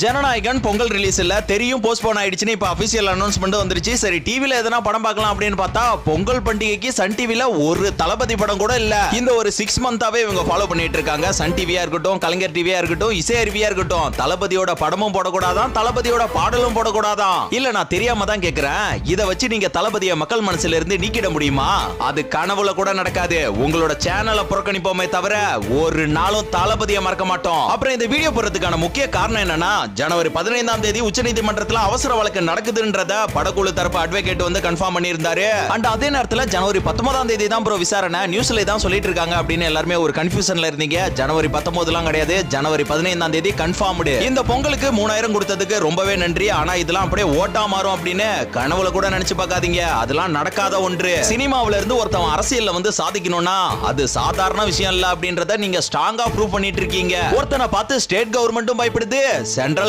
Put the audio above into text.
Jananayagan Pongal release இல்ல தெரியும் postpone ஆயிடுச்சுன்னு இப்ப அபிஷியல் அனௌன்ஸ்மெண்ட் வந்துருச்சு. சரி டிவில எதனா படம் பார்க்கலாம் அப்படின்னு பார்த்தா பொங்கல் பண்டிகைக்கு சன் டிவில ஒரு தளபதி படம் கூட இல்ல. இந்த ஒரு 6 மந்தாவே இவங்க ஃபாலோ பண்ணிட்டு இருக்காங்க. சன் டிவியா இருக்கட்டும், கலைஞர் டிவியா இருக்கட்டும், இசை அருவியா இருக்கட்டும், தளபதியோட படமும் போடக்கூடாதான், தளபதியோட பாடலும் போடக்கூடாதான். இல்ல நான் தெரியாம தான் கேக்குறேன். இத வச்சு நீங்க தளபதியை மக்கள் மனசுல இருந்து நீக்கிட முடியுமா? அது கனவுல கூட நடக்காது. உங்களோட சேனலை புறக்கணிப்போமே தவிர ஒரு நாளும் தளபதியை மறக்க மாட்டோம். அப்புறம் இந்த வீடியோ போறதுக்கான முக்கிய காரணம் என்னன்னா, ஜனவரி 15ஆம் தேதி உச்சநீதிமன்றத்துல அவசர வழக்கு நடக்குதுன்றத படக்குழு தரப்பு அட்வொகேட் வந்து கன்ஃபார்ம் பண்ணியிருந்தாரு. அண்ட் அதே நேரத்துல ஜனவரி 19ஆம் தேதி தான் ப்ரோ விசாரணை, நியூஸ்ல தான் சொல்லிட்டு இருக்காங்க அப்படின்னு எல்லாருமே ஒரு கன்ஃபியூஷன்ல இருந்தீங்க. ஜனவரி 19லாம் கிடையாது, ஜனவரி 15ஆம் தேதி கன்ஃபார்ம்டு. இந்த பொங்கலுக்கு 3000 கொடுத்ததுக்கு ரொம்பவே நன்றி. ஆனா இதெல்லாம் அப்படியே ஓட்டா மாறும் அப்படின்னு கனவுல கூட நினைச்சு பார்க்காதீங்க. அதெல்லாம் நடக்காத ஒன்று. சினிமாவில இருந்து ஒருத்தவன் அரசியல்ல வந்து சாதிக்கணும்னா அது சாதாரண விஷயம் இல்ல அப்படின்றத நீங்க ஸ்ட்ராங்கா ப்ரூவ் பண்ணிட்டு இருக்கீங்க. ஒருத்தனை பார்த்து ஸ்டேட் கவர்மெண்ட்டும் பயப்படுது, சென்ட்ரல்